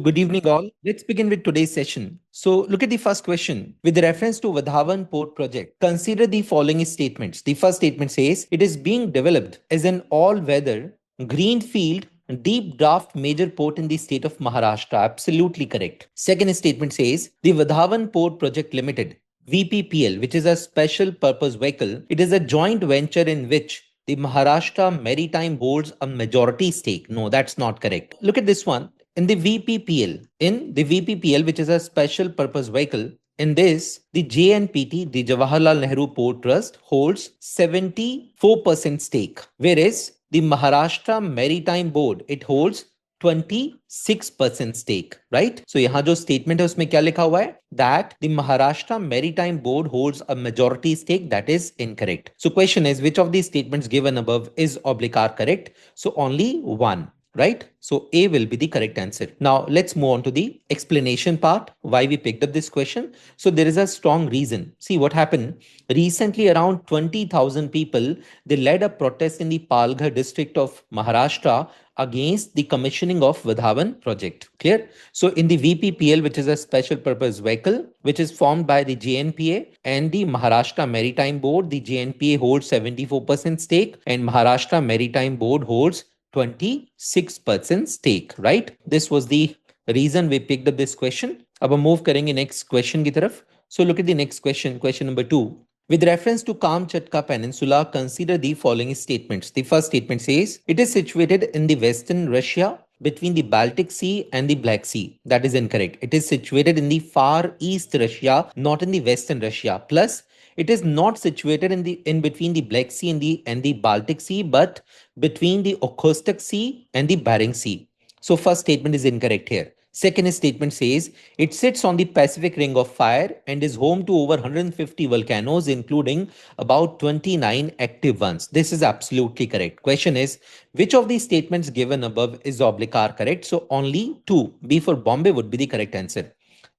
good evening, all. Let's begin with today's session. So, look at the first question. With reference to Vadhavan Port project, consider the following statements. The first statement says it is being developed as an all-weather, greenfield, deep draft major port in the state of Maharashtra. Absolutely correct. Second statement says the Vadhavan Port Project Limited, VPPL, which is a special purpose vehicle, it is a joint venture in which the Maharashtra Maritime holds a majority stake. No, that's not correct. Look at this one. In the VPPL, which is a special purpose vehicle, in this, the JNPT, the Jawaharlal Nehru Port Trust, holds 74% stake, whereas the Maharashtra Maritime Board, it holds 26% stake, right? So यहाँ जो statement है उसमें क्या लिखा हुआ है? That the Maharashtra Maritime Board holds a majority stake. That is incorrect. So question is, which of these statements given above is oblique are correct? So only one. Right? So A will be the correct answer. Now let's move on to the explanation part, why we picked up this question. So there is a strong reason. See what happened. Recently around 20,000 people, they led a protest in the Palghar district of Maharashtra against the commissioning of Vadhavan project. Clear? So in the VPPL, which is a special purpose vehicle, which is formed by the JNPA and the Maharashtra Maritime Board, the JNPA holds 74% stake and Maharashtra Maritime Board holds 26% stake, right? This was the reason we picked up this question. अब हम move करेंगे next question की तरफ. So look at the next question, question number 2. With reference to Kamchatka Peninsula, consider the following statements. The first statement says it is situated in the western Russia between the Baltic Sea and the Black Sea. That is incorrect. It is situated in the far east Russia, not in the western Russia. Plus, it is not situated in between the Black Sea and the Baltic Sea, but between the Okhotsk Sea and the Bering Sea. So first statement is incorrect here. Second statement says it sits on the Pacific Ring of Fire and is home to over 150 volcanoes, including about 29 active ones. This is absolutely correct. Question is, which of these statements given above is oblique are correct? So only two. B for Bombay would be the correct answer.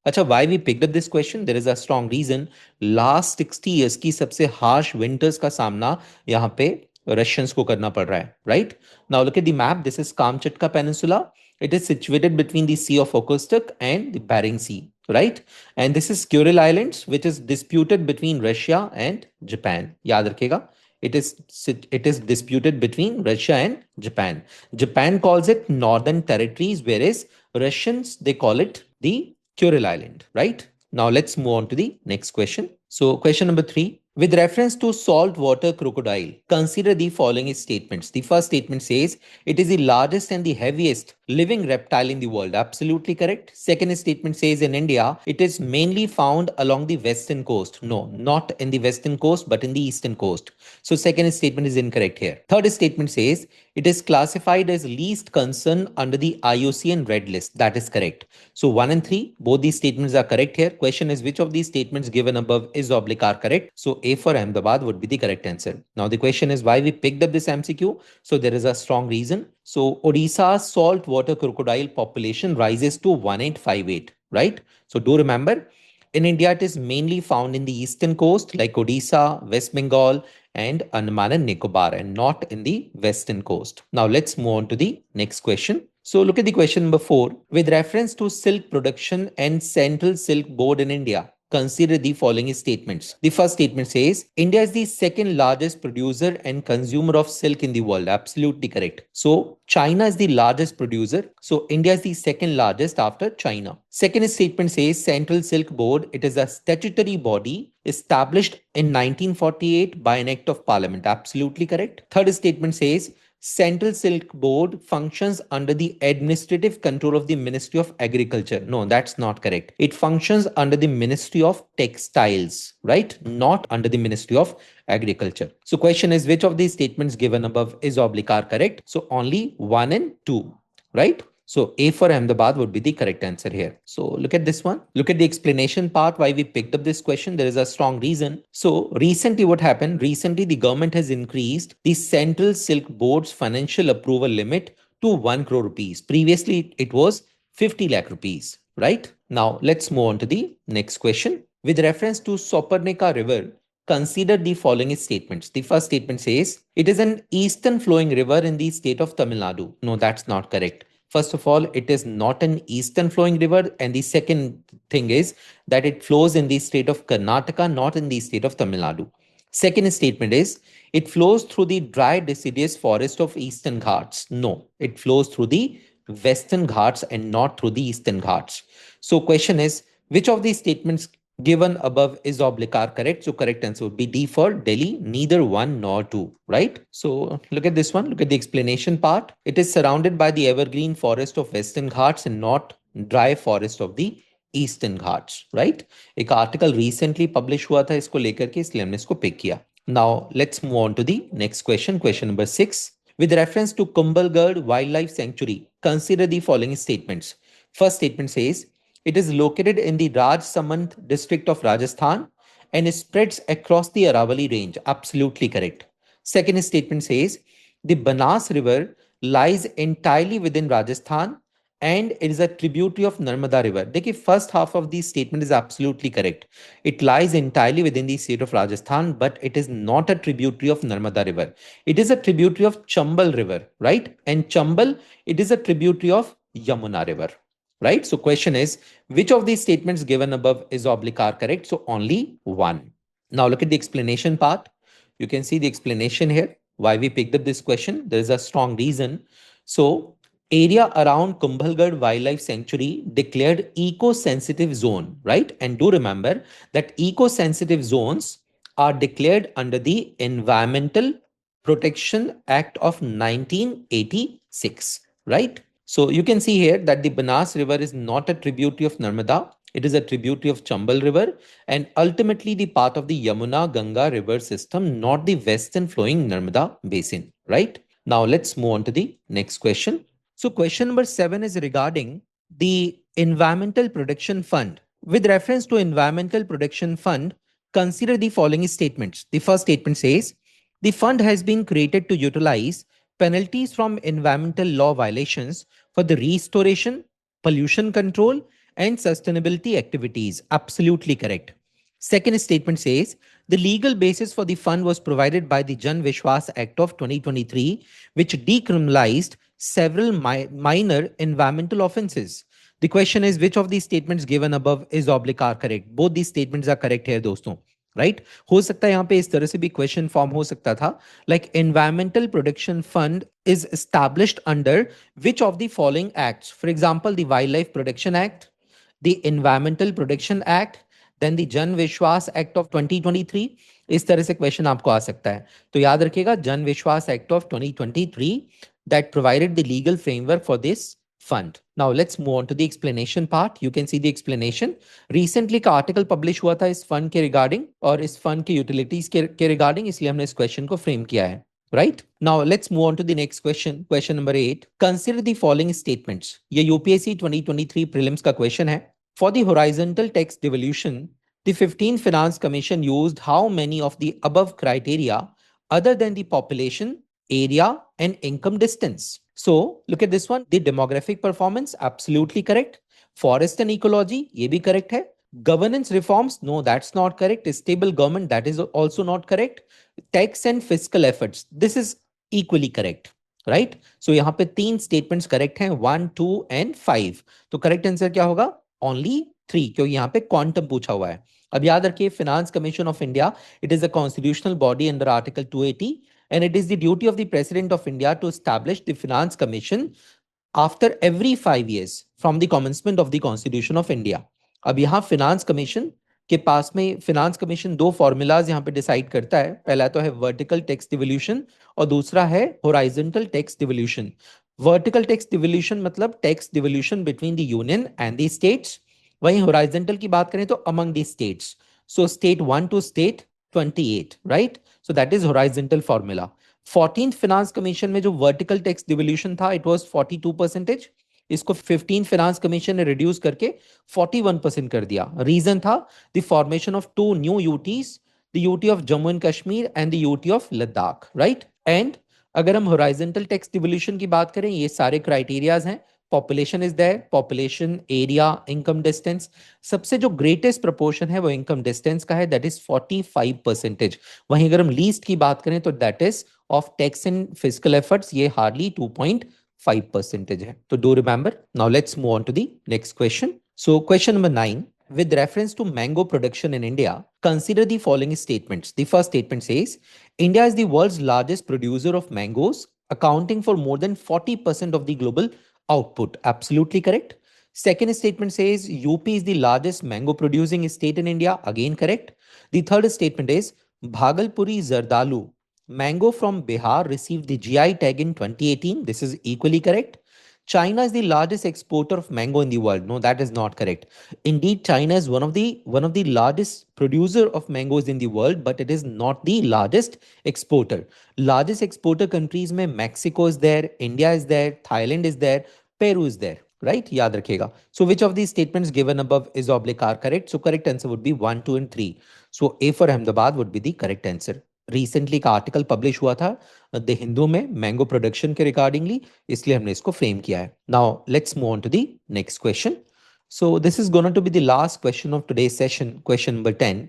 अच्छा, why we picked up this question? There is a strong reason. Last 60 years की सबसे harsh winters का सामना यहाँ पे Russians को करना पड़ रहा है, right? Now look at the map. This is Kamchatka Peninsula. It is situated between the Sea of Okhotsk and the Bering Sea, right? And this is Kuril Islands, which is disputed between Russia and Japan. याद रखेगा. It is disputed between Russia and Japan. Japan calls it Northern Territories, whereas Russians they call it the Kuril Island, right? Now let's move on to the next question. So question number 3. With reference to saltwater crocodile, consider the following statements. The first statement says it is the largest and the heaviest living reptile in the world. Absolutely correct. Second statement says in India, it is mainly found along the western coast. No, not in the western coast, but in the eastern coast. So second statement is incorrect here. Third statement says it is classified as least concern under the IUCN Red List. That is correct. So 1 and 3, both these statements are correct here. Question is, which of these statements given above is oblique are correct? So A for Ahmedabad would be the correct answer. Now the question is why we picked up this MCQ. So there is a strong reason. So Odisha's saltwater crocodile population rises to 1858, right? So do remember, in India, it is mainly found in the eastern coast like Odisha, West Bengal, and Andaman and Nicobar, and not in the western coast. Now let's move on to the next question. So look at the question number 4. With reference to silk production and Central Silk Board in India, consider the following statements. The first statement says India is the second largest producer and consumer of silk in the world. Absolutely correct. So China is the largest producer. So India is the second largest after China. Second statement says Central Silk Board. It is a statutory body established in 1948 by an act of parliament. Absolutely correct. Third statement says Central Silk Board functions under the administrative control of the Ministry of Agriculture. No, that's not correct. It functions under the Ministry of Textiles, right? Not under the Ministry of Agriculture. So question is, which of these statements given above is oblique are correct? So only 1 and 2, right? So A for Ahmedabad would be the correct answer here. So look at this one. Look at the explanation part why we picked up this question. There is a strong reason. So recently what happened? Recently the government has increased the Central Silk Board's financial approval limit to 1 crore rupees. Previously it was 50 lakh rupees, right? Now let's move on to the next question. With reference to Sopernica River, consider the following statements. The first statement says it is an eastern flowing river in the state of Tamil Nadu. No, that's not correct. First of all, it is not an eastern flowing river. And the second thing is that it flows in the state of Karnataka, not in the state of Tamil Nadu. Second statement is it flows through the dry deciduous forest of eastern Ghats. No, it flows through the western Ghats and not through the eastern Ghats. So question is, which of these statements given above is oblique are correct? So correct answer would be D for Delhi, neither one nor two, right? So look at this one. Look at the explanation part. It is surrounded by the evergreen forest of Western Ghats and not dry forest of the eastern Ghats right एक article recently publish हुआ था इसको लेकर के इसलिए हमने इसको pick किया now let's move on to the next question question number 6 with reference to Kumbhalgarh Wildlife Sanctuary consider the following statements first statement says it is located in the Rajsamand district of Rajasthan and spreads across the Aravalli range absolutely correct second statement says the Banas river lies entirely within Rajasthan and it is a tributary of Narmada River. देखिए first half of the statement is absolutely correct. It lies entirely within the state of Rajasthan, but it is not a tributary of Narmada River. It is a tributary of Chambal River, right? And Chambal, it is a tributary of Yamuna River, right? So question is, which of these statements given above is oblique are correct? So only one. Now look at the explanation part. You can see the explanation here. Why we picked up this question? There is a strong reason. So area around Kumbhalgarh Wildlife Sanctuary declared eco-sensitive zone, right? And do remember that eco-sensitive zones are declared under the Environmental Protection Act of 1986, right? So you can see here that the Banas River is not a tributary of Narmada. It is a tributary of Chambal River and ultimately the part of the Yamuna Ganga river system, not the western flowing Narmada basin, right? Now let's move on to the next question. So question number 7 is regarding the Environmental Protection Fund. With reference to Environmental Protection Fund, consider the following statements. The first statement says, the fund has been created to utilize penalties from environmental law violations for the restoration, pollution control, and sustainability activities. Absolutely correct. Second statement says, the legal basis for the fund was provided by the Jan Vishwas Act of 2023, which decriminalized several minor environmental offenses. The question is, which of these statements given above is oblique are correct? Both these statements are correct here, दोस्तों. Right हो सकता है यहाँ पे इस तरह से भी क्वेश्चन फॉर्म हो सकता था like environmental protection fund is established under which of the following acts for example the wildlife protection act the environmental protection act then the Jan Vishwas act of 2023 इस तरह से क्वेश्चन आपको आ सकता है तो याद रखिएगा जन Vishwas act of 2023 that provided the legal framework for this fund. Now let's move on to the explanation part. You can see the explanation. Recently का article publish हुआ था इस fund के regarding और इस fund के utilities के regarding इसलिए हमने इस question को frame किया है. Right? Now let's move on to the next question. Question number 8. Consider the following statements. ये UPSC 2023 prelims का question है. For the horizontal tax devolution, the 15th Finance Commission used how many of the above criteria other than the population, area, and income distance? So look at this one. The demographic performance, absolutely correct. Forest and ecology, ये भी correct है. Governance reforms, no, that's not correct. Stable government, that is also not correct. Tax and fiscal efforts, this is equally correct. Right? So यहाँ पे तीन statements correct हैं 1, 2 and 5. तो correct answer क्या होगा? Only 3 क्योंकि यहाँ पे quantum पूछा हुआ है. अब याद रखिए finance commission of India it is a constitutional body under article 280 and it is the duty of the President of India to establish the Finance Commission after every 5 years from the commencement of the Constitution of India. अब यहाँ finance commission के पास में finance commission दो formulas यहाँ पे decide करता है पहला तो है वर्टिकल टैक्स डिवोल्यूशन और दूसरा है horizontal tax devolution vertical tax devolution मतलब tax devolution between the union and the states वहीं हॉरिजॉन्टल की बात करें तो among the states so state 1 to state 28 right so that is horizontal formula 14th finance commission में जो vertical tax devolution था it was 42% इसको 15th फिनांस कमीशन ने रिड्यूस करके 41% कर दिया रीजन था the formation of two new UTs the UT of Jammu and Kashmir and the UT of Ladakh right and अगर हम हॉरिजॉन्टल टैक्स डिवोल्यूशन की बात करें ये सारे क्राइटेरियाज हैं population is their population area income distance सबसे जो ग्रेटेस्ट प्रोपोर्शन है वो इनकम डिस्टेंस का है दैट इज 45% वहीं अगर हम लीस्ट की बात करें तो that is of tax and physical efforts ये हार्डली 2.5 5 परसेंटेज है। तो do remember. Now let's move on to the next question. So question number 9, with reference to mango production in India, consider the following statements. The first statement says India is the world's largest producer of mangoes, accounting for more than 40% of the global output. Absolutely correct. Second statement says UP is the largest mango producing state in India. Again correct. The third statement is Bhagalpuri Zardalu mango from Bihar received the GI tag in 2018. This is equally correct. China is the largest exporter of mango in the world. No, that is not correct. Indeed, China is one of the largest producer of mangoes in the world, but it is not the largest exporter. Largest exporter countries में Mexico is there, India is there, Thailand is there, Peru is there. Right? याद रखिएगा. So which of these statements given above is oblique are correct? So correct answer would be 1, 2 and 3. So A for Ahmedabad would be the correct answer. Recently का article publish हुआ था the Hindu में mango production के रिगार्डिंगली, इसलिए हमने इसको frame किया है. Now let's move on to the next question. So this is going to be the last question of today's session, question number 10.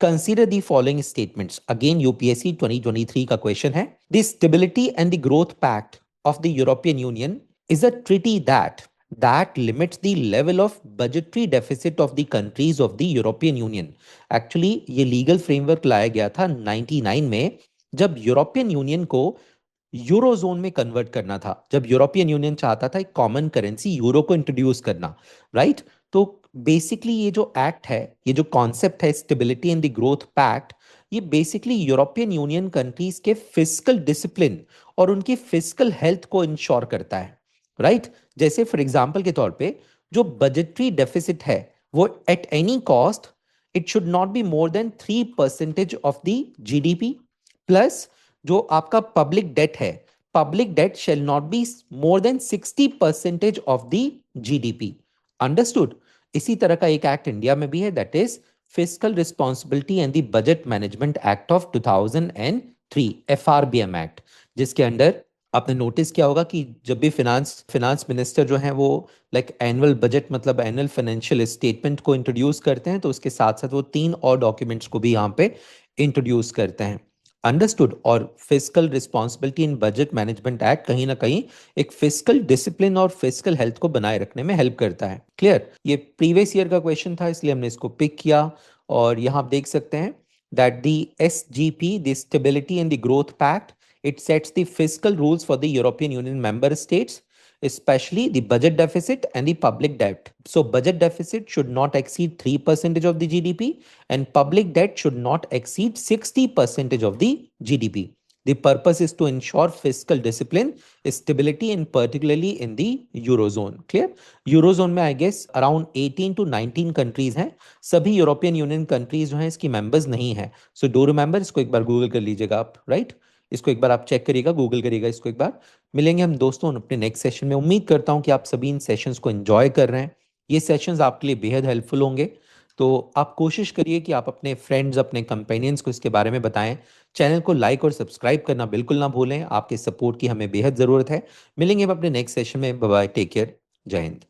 Consider the following statements. Again, UPSC 2023 का question है. The Stability and the Growth Pact of the European Union is a treaty that limits the level of budgetary deficit of the countries of the European Union. Actually, ये legal framework लाया गया था 99 में, जब European Union को eurozone में convert करना था, जब यूरोपियन यूनियन चाहता था एक कॉमन करेंसी यूरो को इंट्रोड्यूस करना. राइट? तो बेसिकली ये जो एक्ट है, ये जो कॉन्सेप्ट है stability and the growth pact, ये बेसिकली यूरोपियन यूनियन कंट्रीज के फिस्कल डिसिप्लिन और उनकी फिस्कल हेल्थ को इंश्योर करता है. राइट? जैसे फॉर एग्जाम्पल के तौर पे जो बजटरी डेफिसिट है वो at any cost it should not be more than 3% of the GDP, plus जो आपका पब्लिक डेट है, public debt shall not be more than 60% of the GDP. Understood? इसी तरह का एक एक्ट इंडिया में भी है, that is fiscal responsibility and the budget management act of 2003, FRBM act, जिसके अंडर आपने नोटिस किया होगा कि जब भी फिनांस मिनिस्टर जो हैं वो लाइक एनुअल बजट मतलब एनुअल फाइनेंशियल स्टेटमेंट को इंट्रोड्यूस करते हैं, तो उसके साथ साथ वो 3 और डॉक्यूमेंट्स को भी यहाँ पे इंट्रोड्यूस करते हैं. अंडरस्टूड? और फिस्कल रिस्पॉन्सिबिलिटी इन बजट मैनेजमेंट एक्ट कहीं ना कहीं एक फिस्कल डिसिप्लिन और फिस्कल हेल्थ को बनाए रखने में हेल्प करता है. क्लियर? ये प्रीवियस ईयर का क्वेश्चन था, इसलिए हमने इसको पिक किया. और यहाँ आप देख सकते हैं that the SGP, the stability and the growth pact, it sets the fiscal rules for the European Union member states, especially the budget deficit and the public debt. So budget deficit should not exceed 3% of the GDP and public debt should not exceed 60% of the GDP. The purpose is to ensure fiscal discipline, stability and particularly in the Eurozone. Clear? Eurozone में I guess around 18 to 19 countries हैं. सभी European Union countries जो हैं इसकी members नहीं है. So do remember, इसको एक बार गूगल कर लीजिएगा आप. राइट? इसको एक बार आप चेक करिएगा, गूगल करिएगा इसको एक बार. मिलेंगे हम दोस्तों अपने नेक्स्ट सेशन में. उम्मीद करता हूं कि आप सभी इन सेशंस को एंजॉय कर रहे हैं. ये सेशंस आपके लिए बेहद हेल्पफुल होंगे. तो आप कोशिश करिए कि आप अपने फ्रेंड्स, अपने कंपेनियंस को इसके बारे में बताएं. चैनल को लाइक और सब्सक्राइब करना बिल्कुल ना भूलें. आपके सपोर्ट की हमें बेहद ज़रूरत है. मिलेंगे हम अपने नेक्स्ट सेशन में. बाय बाय, टेक केयर, जय हिंद.